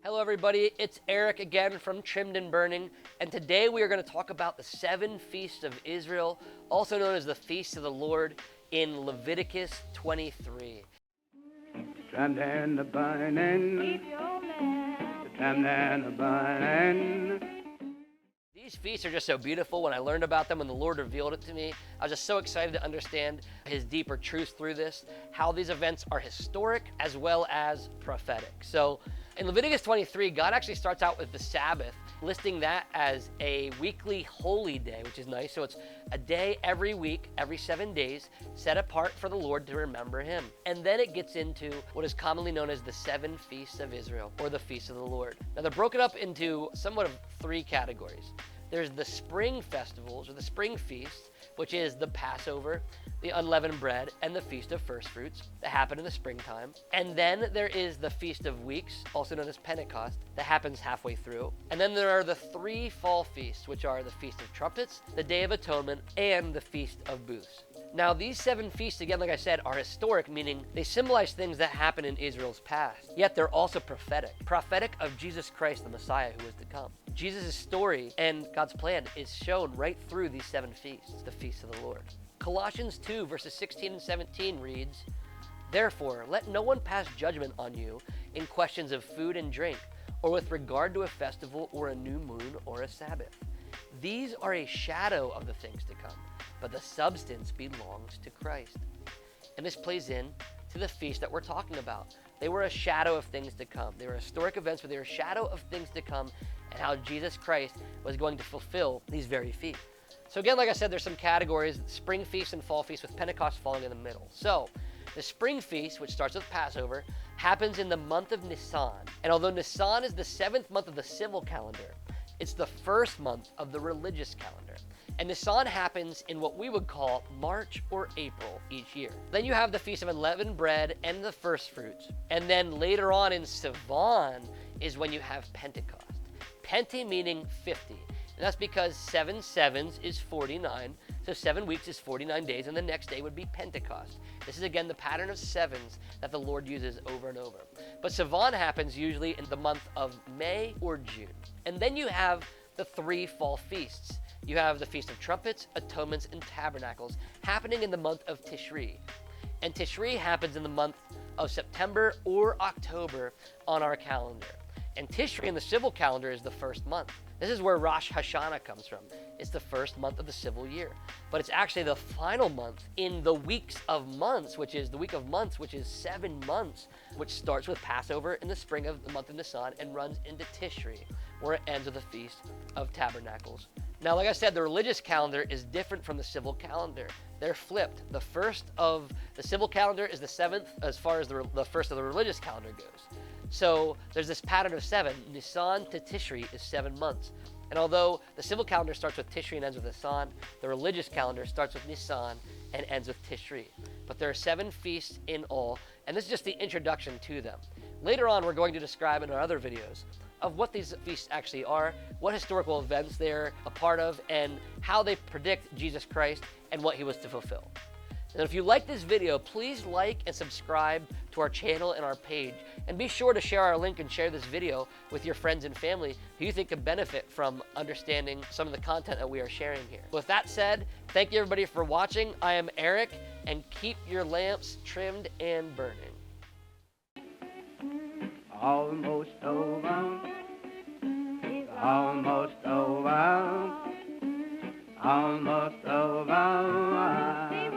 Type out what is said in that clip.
Hello everybody, it's Eric again from Trimmed and Burning, and today we are going to talk about the 7 feasts of Israel, also known as the Feasts of the Lord, in Leviticus 23. Trimmed and burning, trimmed and burning. These feasts are just so beautiful. When I learned about them, when the Lord revealed it to me, I was just so excited to understand His deeper truths through this, how these events are historic as well as prophetic. So in Leviticus 23, God actually starts out with the Sabbath, listing that as a weekly holy day, which is nice. So it's a day every week, every 7 days, set apart for the Lord to remember Him. And then it gets into what is commonly known as the 7 feasts of Israel, or the feasts of the Lord. Now they're broken up into somewhat of 3 categories. There's the spring festivals, or the spring feasts, which is the Passover, the unleavened bread, and the Feast of First Fruits that happen in the springtime. And then there is the Feast of Weeks, also known as Pentecost, that happens halfway through. And then there are the 3 fall feasts, which are the Feast of Trumpets, the Day of Atonement, and the Feast of Booths. Now, these 7 feasts, again, like I said, are historic, meaning they symbolize things that happen in Israel's past. Yet they're also prophetic of Jesus Christ, the Messiah who is to come. Jesus' story and God's plan is shown right through these 7 feasts, the feasts of the Lord. Colossians 2, verses 16 and 17 reads, "Therefore, let no one pass judgment on you in questions of food and drink, or with regard to a festival or a new moon or a Sabbath. These are a shadow of the things to come, but the substance belongs to Christ." And this plays in to the feast that we're talking about. They were a shadow of things to come. They were historic events, but they were a shadow of things to come, and how Jesus Christ was going to fulfill these very feasts. So again, like I said, there's some categories, spring feast and fall feast, with Pentecost falling in the middle. So the spring feast, which starts with Passover, happens in the month of Nisan. And although Nisan is the 7th month of the civil calendar, it's the 1st month of the religious calendar. And Nisan happens in what we would call March or April each year. Then you have the Feast of Unleavened Bread and the First Fruits. And then later on in Sivan is when you have Pentecost. Pente meaning 50. And that's because 7 sevens is 49. So 7 weeks is 49 days, and the next day would be Pentecost. This is again the pattern of 7s that the Lord uses over and over. But Sivan happens usually in the month of May or June. And then you have the 3 fall feasts. You have the Feast of Trumpets, Atonements, and Tabernacles happening in the month of Tishri. And Tishri happens in the month of September or October on our calendar. And Tishri in the civil calendar is the 1st month. This is where Rosh Hashanah comes from. It's the 1st month of the civil year. But it's actually the final month in the weeks of months, which is the week of months, which is 7 months, which starts with Passover in the spring of the month of Nisan and runs into Tishri, where it ends with the Feast of Tabernacles. Now, like I said, the religious calendar is different from the civil calendar. They're flipped. The first of the civil calendar is the 7th as far as the first of the religious calendar goes. So there's this pattern of 7. Nisan to Tishri is 7 months. And although the civil calendar starts with Tishri and ends with Nisan, the religious calendar starts with Nisan and ends with Tishri. But there are 7 feasts in all, and this is just the introduction to them. Later on, we're going to describe in our other videos of what these feasts actually are, what historical events they're a part of, and how they predict Jesus Christ and what He was to fulfill. And if you like this video, please like and subscribe to our channel and our page. And be sure to share our link and share this video with your friends and family who you think could benefit from understanding some of the content that we are sharing here. With that said, thank you everybody for watching. I am Eric, and keep your lamps trimmed and burning. Almost over, almost over, almost over.